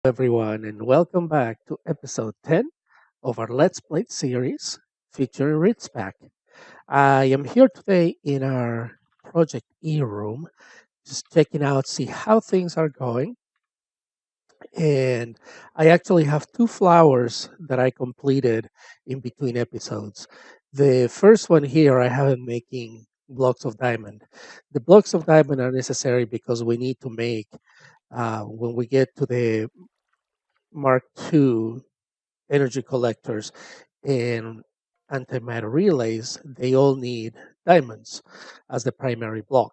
everyone, and welcome back to episode 10 of our Let's Play series featuring Rith's Pack. I am here today in our Project E room, just checking out, see how things are going. And I actually have two flowers that I completed in between episodes. The first one here, I have it making blocks of diamond. The blocks of diamond are necessary because we need to make, when we get to the Mark II energy collectors and antimatter relays, they all need diamonds as the primary block.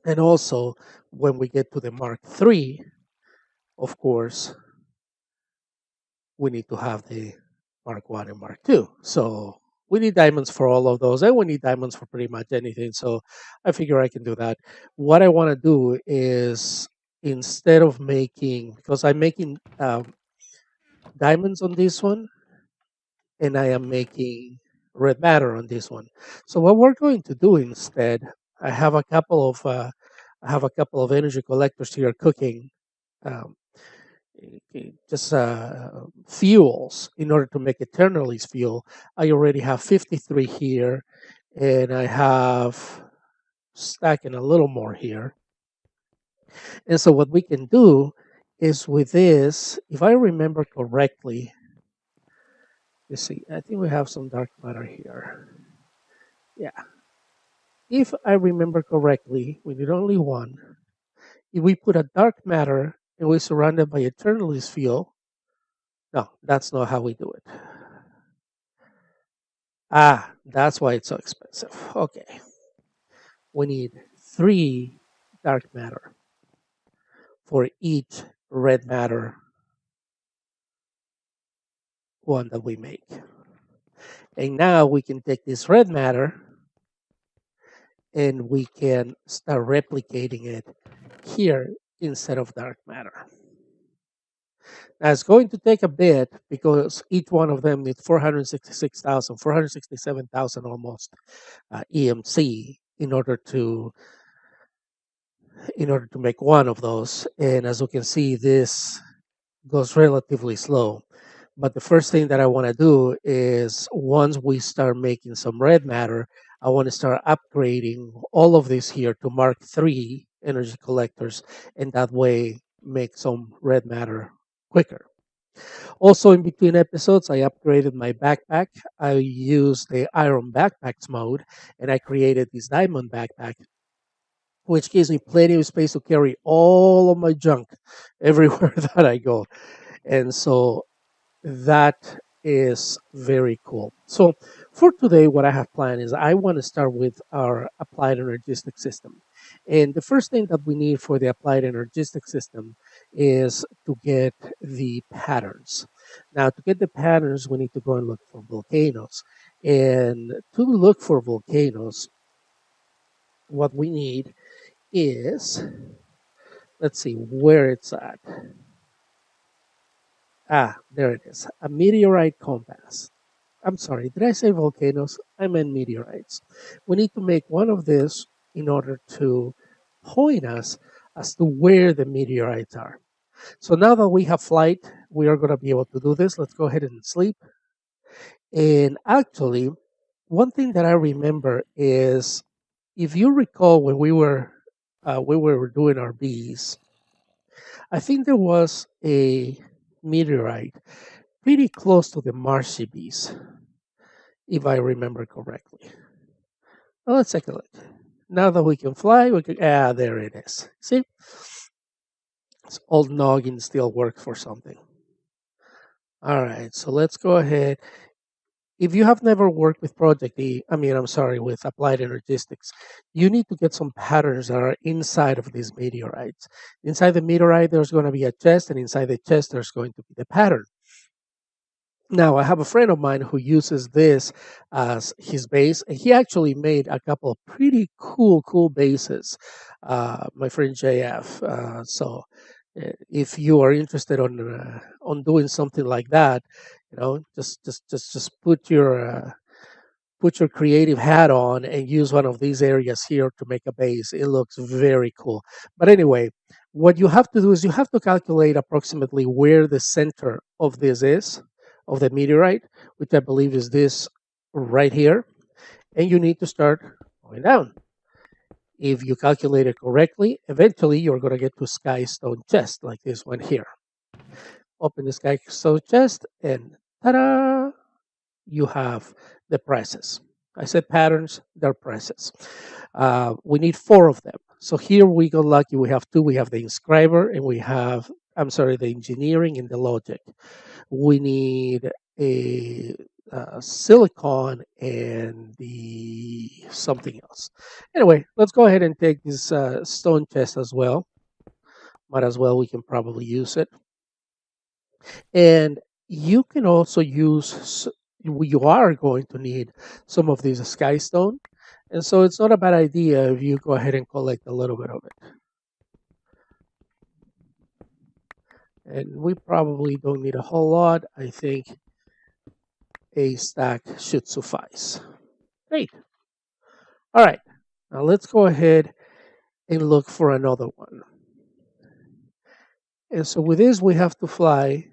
And also, when we get to the Mark III, of course, we need to have the Mark I and Mark II. So we need diamonds for all of those, and we need diamonds for pretty much anything. So I figure I can do that. What I want to do is instead of making, because I'm making diamonds on this one, and I am making red matter on this one. So what we're going to do instead, I have a couple of energy collectors here cooking, um, just fuels in order to make Eternally's fuel. I already have 53 here, and I have stacking a little more here. And so what we can do is with this, if I remember correctly, you see, I think we have some dark matter here. Yeah, if I remember correctly, we need only one. If we put a dark matter and we surround it by Eternaly's fuel, no, that's not how we do it. Ah, that's why it's so expensive. Okay, we need 3 dark matter for each red matter one that we make. And now we can take this red matter and we can start replicating it here instead of dark matter. Now it's going to take a bit because each one of them needs 466,000, 467,000 almost EMC in order to make one of those. And as you can see, this goes relatively slow. But the first thing that I want to do is once we start making some red matter, I want to start upgrading all of this here to Mark III energy collectors, and that way make some red matter quicker. Also, in between episodes, I upgraded my backpack. I used the Iron Backpacks mode, and I created this Diamond backpack, which gives me plenty of space to carry all of my junk everywhere that I go. And so that is very cool. So for today, what I have planned is I want to start with our applied energistic system. And the first thing that we need for the applied energistic system is to get the patterns. Now, to get the patterns, we need to go and look for volcanoes. And to look for volcanoes, what we need is, let's see where it's at. Ah, there it is, a meteorite compass. I'm sorry, did I say volcanoes? I meant meteorites. We need to make one of this in order to point us as to where the meteorites are. So now that we have flight, we are going to be able to do this. Let's go ahead and sleep. And actually, one thing that I remember is, if you recall when we were doing our bees, I think there was a meteorite pretty close to the marshy bees, if I remember correctly. Well, let's take a look. Now that we can fly, we can, there it is. See? This old noggin still works for something. All right, so let's go ahead. If you have never worked with with Applied Energistics, you need to get some patterns that are inside of these meteorites. Inside the meteorite, there's going to be a chest, and inside the chest, there's going to be the pattern. Now, I have a friend of mine who uses this as his base, and he actually made a couple of pretty cool bases. My friend JF. If you are interested on doing something like that, just put your creative hat on and use one of these areas here to make a base. It looks very cool. But anyway, What you have to do is you have to calculate approximately where the center of this is, of the meteorite, which I believe is this right here. And you need to start going down. If you calculate it correctly, eventually you're going to get to sky stone chest like this one here. Open the sky stone chest and ta-da! You have the presses. I said patterns, they're presses. We need four of them. So here we got lucky. We have two. We have the inscriber and we have, I'm sorry, the engineering and the logic. We need a silicon and the something else. Anyway, let's go ahead and take this stone chest as well. Might as well, we can probably use it. And you can also use, you are going to need some of this sky stone. And so it's not a bad idea if you go ahead and collect a little bit of it. And we probably don't need a whole lot. I think a stack should suffice. Great. All right. Now let's go ahead and look for another one. And so with this, we have to fly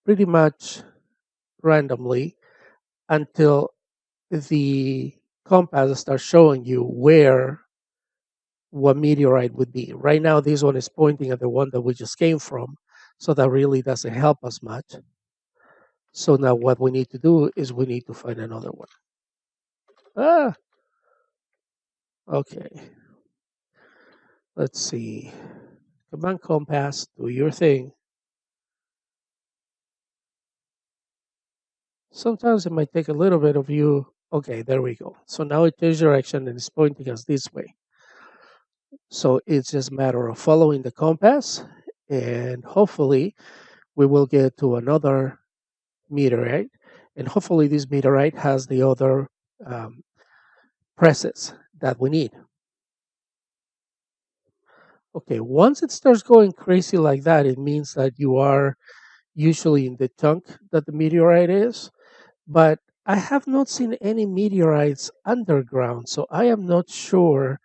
pretty much randomly until the compass starts showing you where what meteorite would be. Right now, this one is pointing at the one that we just came from, so that really doesn't help us much. So now what we need to do is we need to find another one. Ah, okay. Let's see. Come on, compass, do your thing. Sometimes it might take a little bit of you. Okay, there we go. So now it changed direction and it's pointing us this way. So it's just a matter of following the compass and hopefully we will get to another meteorite. And hopefully this meteorite has the other um, presses that we need. Okay, once it starts going crazy like that, it means that you are usually in the chunk that the meteorite is. But I have not seen any meteorites underground, so I am not sure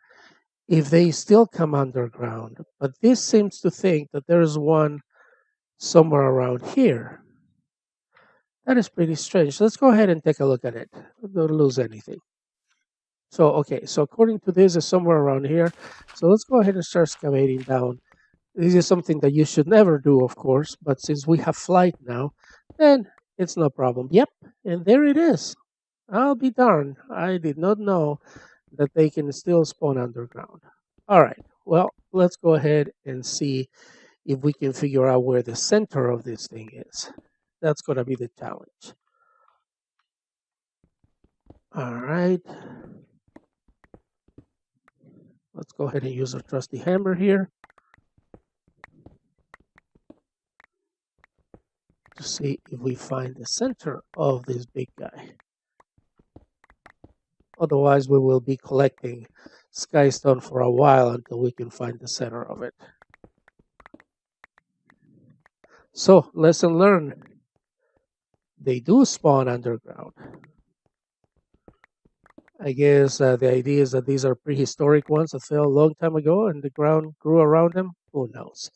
if they still come underground. But this seems to think that there is one somewhere around here. That is pretty strange. Let's go ahead and take a look at it. Don't lose anything. So, okay, so according to this, is somewhere around here. So let's go ahead and start excavating down. This is something that you should never do, of course, but since we have flight now, then it's no problem. Yep, and there it is. I'll be darned. I did not know that they can still spawn underground. All right, well, let's go ahead and see if we can figure out where the center of this thing is. That's going to be the challenge. All right. Let's go ahead and use our trusty hammer here to see if we find the center of this big guy. Otherwise, we will be collecting skystone for a while until we can find the center of it. So, lesson learned. They do spawn underground. I guess the idea is that these are prehistoric ones that fell a long time ago and the ground grew around them. Who knows?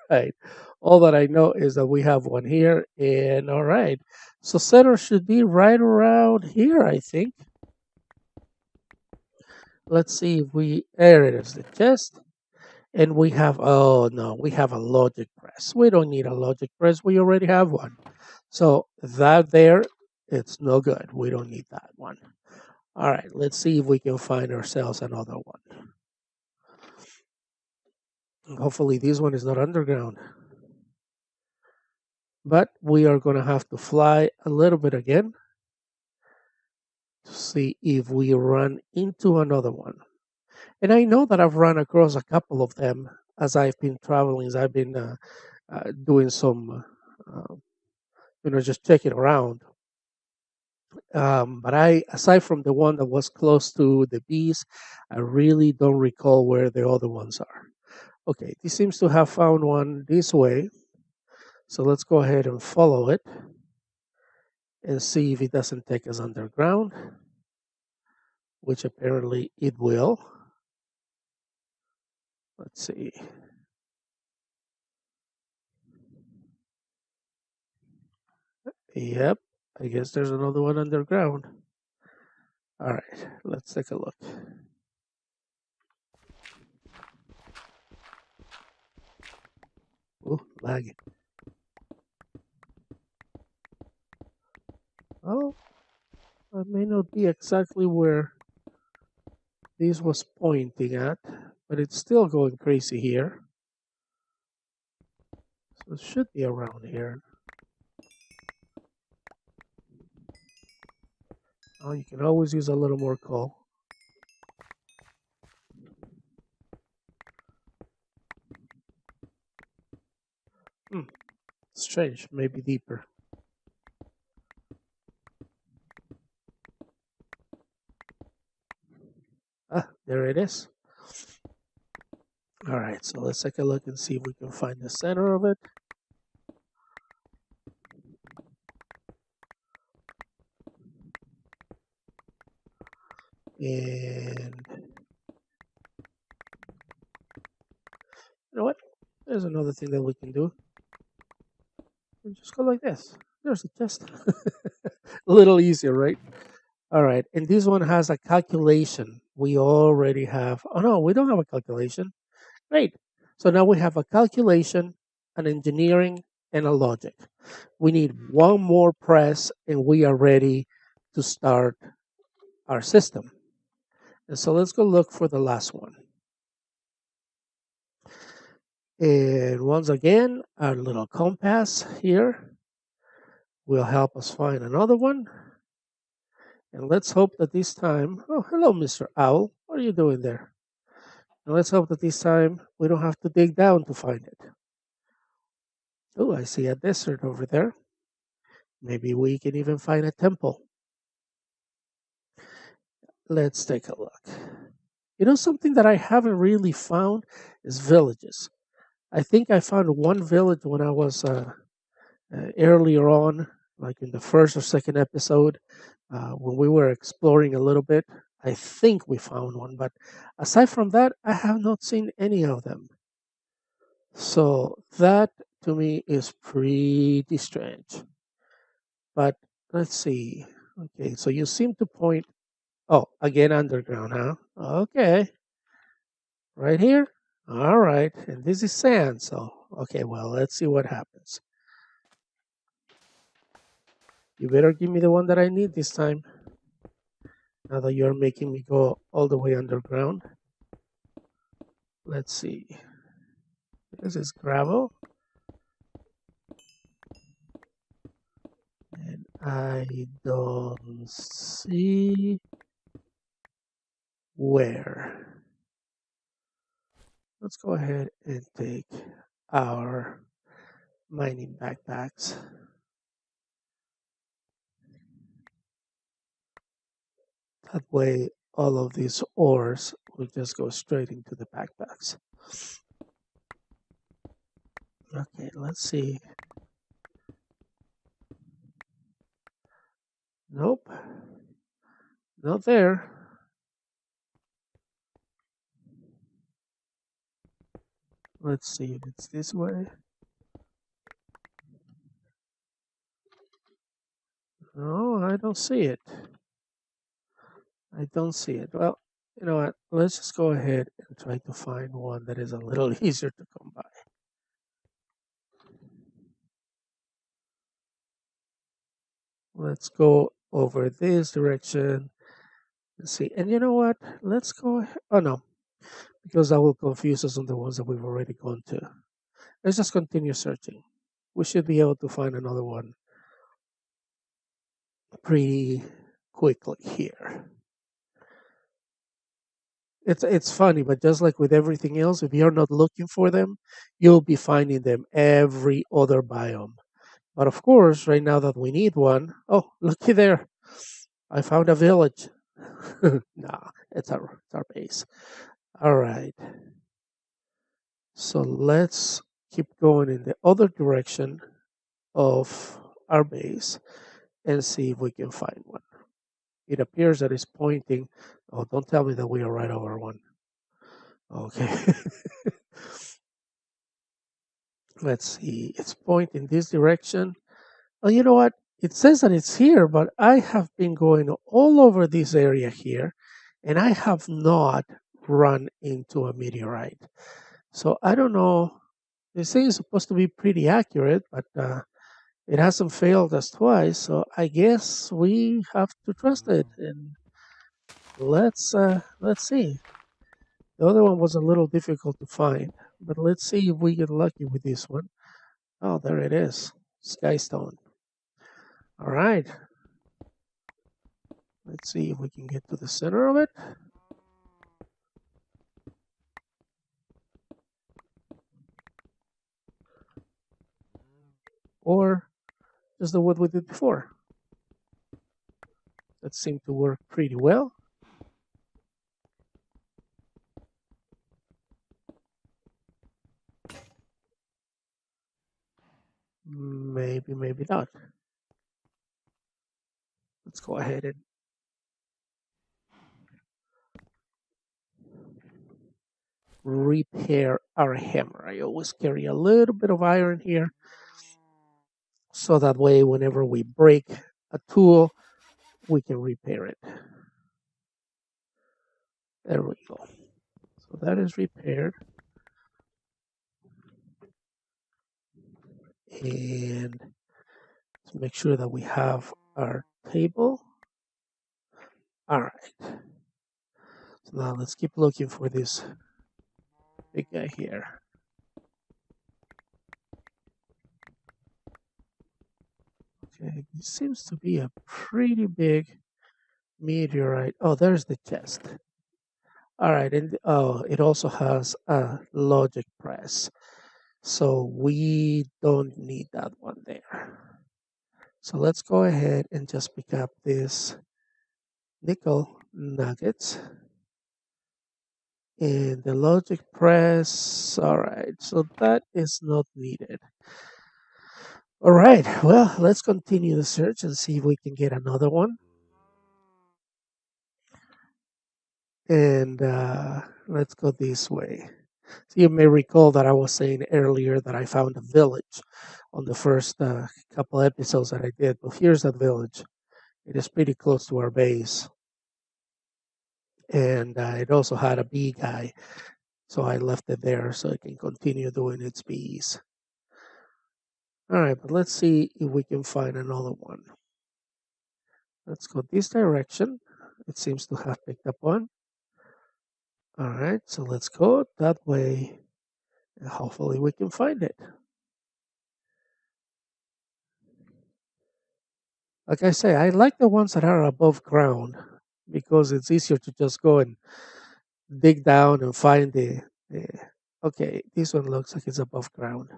Right. All that I know is that we have one here. And all right. So center should be right around here, I think. Let's see if we, there it is, the chest. And we have, oh no, we have a logic press. We don't need a logic press. We already have one. So that there, it's no good. We don't need that one. All right, let's see if we can find ourselves another one. Hopefully this one is not underground. But we are going to have to fly a little bit again to see if we run into another one. And I know that I've run across a couple of them as I've been traveling, as I've been doing some, just checking around. But I, aside from the one that was close to the bees, I really don't recall where the other ones are. Okay, this seems to have found one this way. So let's go ahead and follow it and see if it doesn't take us underground, which apparently it will. Let's see. Yep, I guess there's another one underground. All right, let's take a look. Oh, lag. Oh, I may not be exactly where this was pointing at, but it's still going crazy here. So it should be around here. Oh, you can always use a little more coal. Hmm, strange, maybe deeper. Ah, there it is. All right, so let's take a look and see if we can find the center of it. And you know what? There's another thing that we can do. We just go like this. There's a chest. A little easier, right? All right, and this one has a calculation. We already have. Oh no, we don't have a calculation. Great. So now we have a calculation, an engineering, and a logic. We need one more press, and we are ready to start our system. And so let's go look for the last one. And once again, our little compass here will help us find another one. And let's hope that this time, oh, hello, Mr. Owl. What are you doing there? And let's hope that this time we don't have to dig down to find it. Oh, I see a desert over there. Maybe we can even find a temple. Let's take a look. You know, something that I haven't really found is villages. I think I found one village when I was earlier on, like in the first or second episode, when we were exploring a little bit. I think we found one, but aside from that, I have not seen any of them. So that to me is pretty strange. But let's see. Okay, so you seem to point. Oh, again underground, huh? Okay, right here. All right, and this is sand. So okay, well, let's see what happens. You better give me the one that I need this time. Now that you're making me go all the way underground. Let's see. This is gravel. And I don't see where. Let's go ahead and take our mining backpacks. That way, all of these ores will just go straight into the backpacks. Okay, let's see. Nope, not there. Let's see if it's this way. No, I don't see it. I don't see it. Well, you know what? Let's just go ahead and try to find one that is a little easier to come by. Let's go over this direction and see. And you know what? Let's go. Oh no, because that will confuse us on the ones that we've already gone to. Let's just continue searching. We should be able to find another one pretty quickly here. It's funny, but just like with everything else, if you're not looking for them, you'll be finding them every other biome. But of course, right now that we need one, oh, looky there. I found a village. Nah, it's our base. All right. So let's keep going in the other direction of our base and see if we can find one. It appears that it's pointing. Oh, don't tell me that we are right over one. Okay. Let's see. It's pointing this direction. Oh, you know what? It says that it's here, but I have been going all over this area here, and I have not run into a meteorite. So I don't know. This thing is supposed to be pretty accurate, but it hasn't failed us twice. So I guess we have to trust it. And let's see. The other one was a little difficult to find, but let's see if we get lucky with this one. Oh, there it is. Skystone. All right. Let's see if we can get to the center of it. Or just do what we did before. That seemed to work pretty well. Maybe, maybe not. Let's go ahead and repair our hammer. I always carry a little bit of iron here, so that way whenever we break a tool, we can repair it. There we go. So that is repaired. And let's make sure that we have our table. All right. So now let's keep looking for this big guy here. Okay, this seems to be a pretty big meteorite. Oh, there's the chest. All right, and oh, it also has a logic press. So we don't need that one there. So let's go ahead and just pick up this nickel nuggets and the logic press. All right, so that is not needed. All right, well, let's continue the search and see if we can get another one. And let's go this way. So you may recall that I was saying earlier that I found a village on the first couple episodes that I did. Well, here's that village. It is pretty close to our base. And it also had a bee guy. So I left it there so it can continue doing its bees. All right, but let's see if we can find another one. Let's go this direction. It seems to have picked up one. All right, so let's go that way. And hopefully we can find it. Like I say, I like the ones that are above ground because it's easier to just go and dig down and find the okay, this one looks like it's above ground.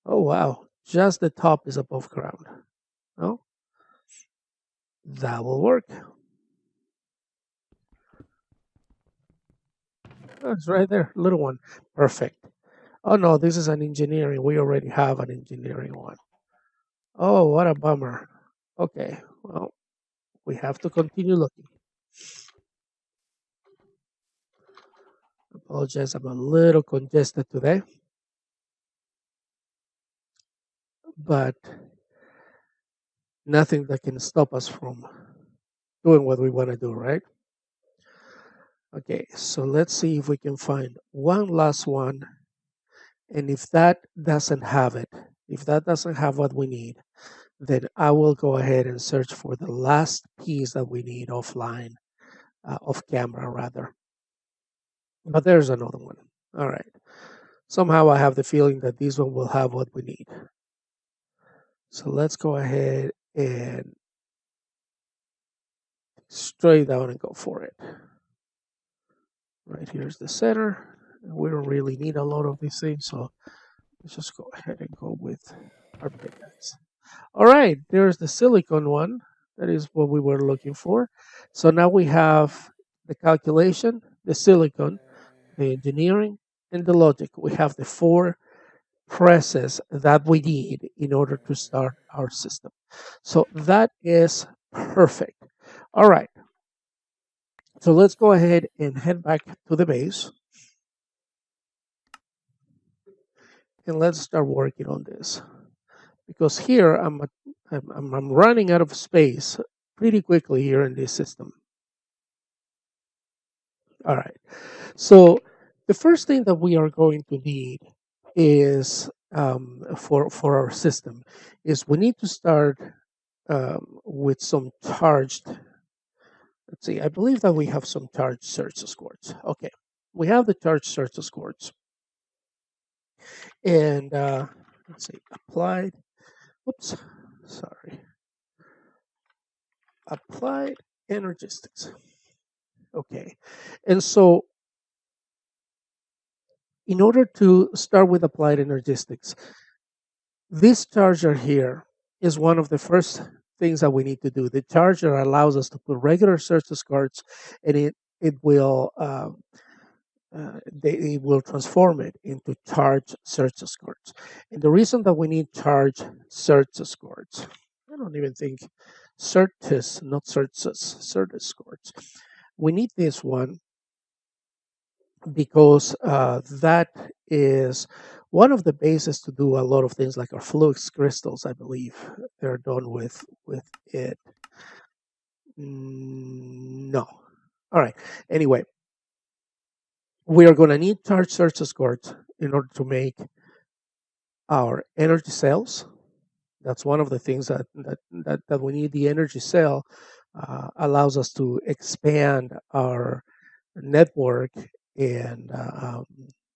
Oh wow, just the top is above ground. Oh, that will work. Oh, it's right there, little one. Perfect. Oh no, this is an engineering. We already have an engineering one. Oh, what a bummer. Okay, well, we have to continue looking. Apologize, I'm a little congested today, but nothing that can stop us from doing what we want to do, right? Okay, so let's see if we can find one last one. And if that doesn't have it, if that doesn't have what we need, then I will go ahead and search for the last piece that we need offline, off camera rather. But there's another one. All right. Somehow I have the feeling that this one will have what we need. So let's go ahead and straight down and go for it. Right here's the center. We don't really need a lot of these things, so let's just go ahead and go with our pickaxe. All right, there's the silicon one. That is what we were looking for. So now we have the calculation, the silicon, the engineering, and the logic. We have the four presses that we need in order to start our system. So that is perfect. All right. So let's go ahead and head back to the base, and let's start working on this. Because here I'm running out of space pretty quickly here in this system. All right. So the first thing that we are going to need is for our system is we need to start with some charged. Let's see. I believe that we have some charged search scores. Okay, we have the charged search scores, and let's see. Applied. Oops. Sorry. Applied Energistics. Okay, and so in order to start with applied energistics, this charger here is one of the first things that we need to do. The charger allows us to put regular surface cards, and it will it will transform it into charged surface cards. And the reason that we need charged surface cards, I don't even think Certus, not Certus, Certus cards. We need this one because that is one of the bases to do a lot of things like our flux crystals. I believe they're done with it. No. All right. Anyway, we are going to need charge search cards in order to make our energy cells. That's one of the things that we need. The energy cell allows us to expand our network, and,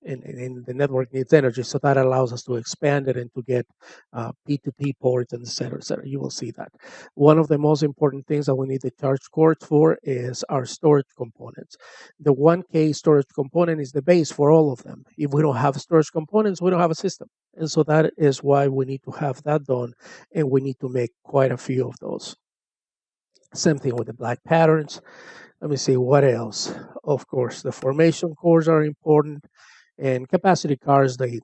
and the network needs energy, so that allows us to expand it and to get P2P ports and et cetera, et cetera. You will see that. One of the most important things that we need the charge cords for is our storage components. The 1K storage component is the base for all of them. If we don't have storage components, we don't have a system. And so that is why we need to have that done, and we need to make quite a few of those. Same thing with the black patterns. Let me see what else. Of course, the formation cores are important, and capacity cards they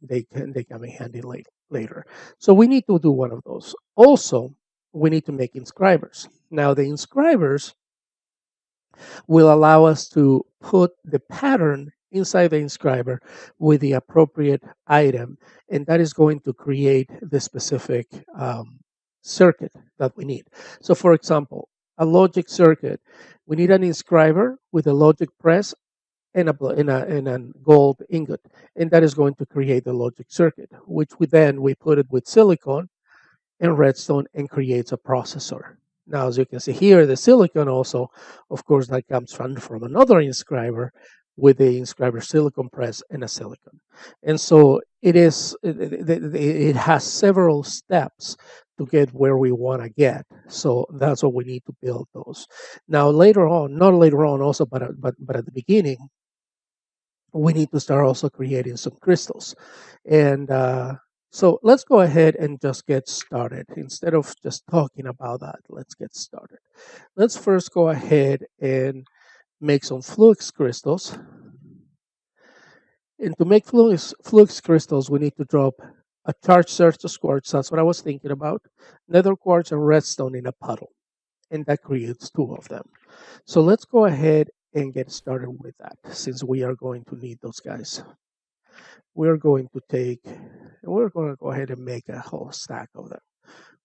come in handy later. So we need to do one of those. Also, we need to make inscribers. Now the inscribers will allow us to put the pattern inside the inscriber with the appropriate item, and that is going to create the specific circuit that we need. So, for example, a logic circuit, we need an inscriber with a logic press and a gold ingot, and that is going to create the logic circuit, which we put it with silicon and redstone and creates a processor. Now, as you can see here, the silicon also, of course, that comes from another inscriber with the inscriber silicon press and a silicon. And so it has several steps to get where we want to get. So that's what we need to build those. Now, later on, not later on also, but at the beginning, we need to start also creating some crystals. And so let's go ahead and just get started. Instead of just talking about that, let's get started. Let's first go ahead and make some flux crystals. And to make flux crystals, we need to drop a charged surface quartz. That's what I was thinking about. Nether quartz and redstone in a puddle. And that creates two of them. So let's go ahead and get started with that, since we are going to need those guys. We're going to go ahead and make a whole stack of them.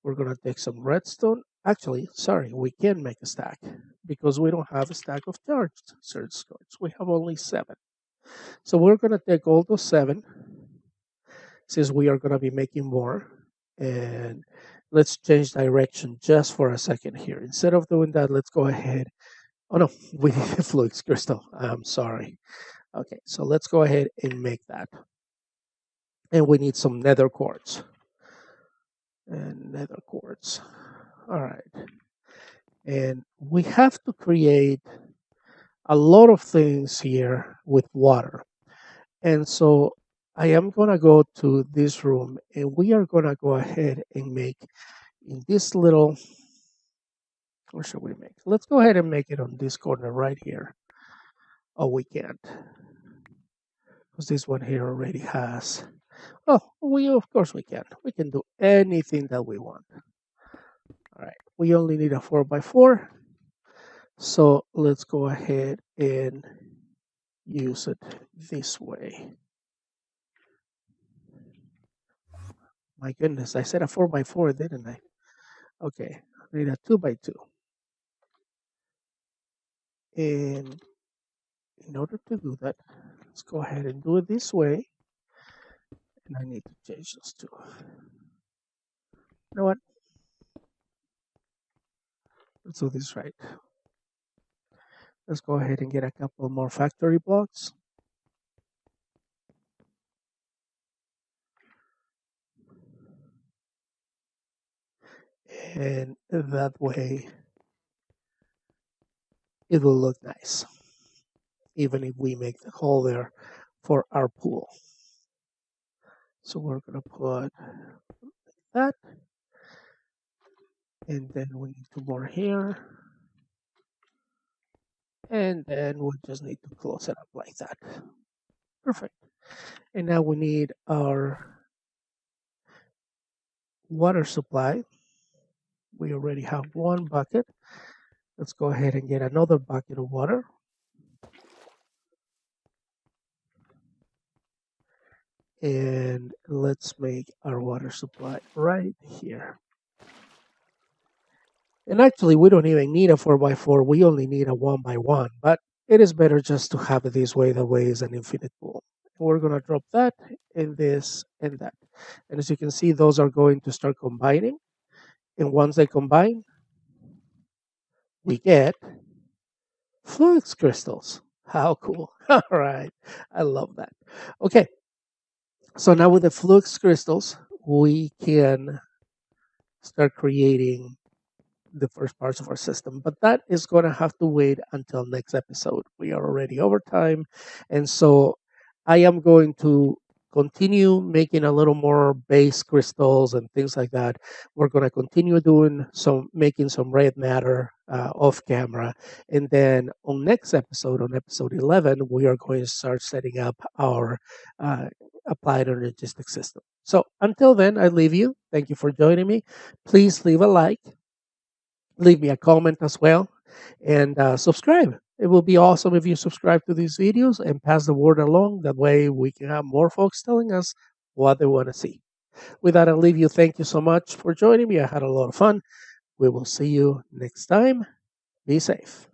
We're going to take some redstone. Actually, sorry, we can make a stack because we don't have a stack of charged surge cards. We have only 7. So we're going to take all those 7, since we are going to be making more. And let's change direction just for a second here. Instead of doing that, let's go ahead. Oh no, we need a flux crystal. I'm sorry. Okay, so let's go ahead and make that. And we need some nether quartz. And nether quartz. All right. And we have to create a lot of things here with water. And so I am going to go to this room, and we are going to go ahead and make in this little, where should we make? Let's go ahead and make it on this corner right here. Oh, we can't, because this one here already has. Oh, of course we can. We can do anything that we want. All right, we only need a 4x4. So let's go ahead and use it this way. My goodness, I said a 4x4, didn't I? Okay, I need a 2x2. And in order to do that, let's go ahead and do it this way. And I need to change those two. You know what? Let's do this right. Let's go ahead and get a couple more factory blocks. And that way it will look nice, even if we make the hole there for our pool. So we're going to put that, and then we need two more here, and then we just need to close it up like that. Perfect. And now we need our water supply. We already have one bucket. Let's go ahead and get another bucket of water. And let's make our water supply right here. And actually, we don't even need a 4x4. We only need a 1x1. But it is better just to have it this way. That way is an infinite pool. We're going to drop that and this and that. And as you can see, those are going to start combining. And once they combine, we get flux crystals. How cool. All right. I love that. Okay. So now with the flux crystals, we can start creating the first parts of our system. But that is going to have to wait until next episode. We are already over time. And so I am going to continue making a little more base crystals and things like that. We're going to continue making some red matter off camera. And then on next episode, on episode 11, we are going to start setting up our applied energistic system. So until then, I leave you. Thank you for joining me. Please leave a like, leave me a comment as well, and subscribe. It will be awesome if you subscribe to these videos and pass the word along. That way we can have more folks telling us what they want to see. With that, I'll leave you. Thank you so much for joining me. I had a lot of fun. We will see you next time. Be safe.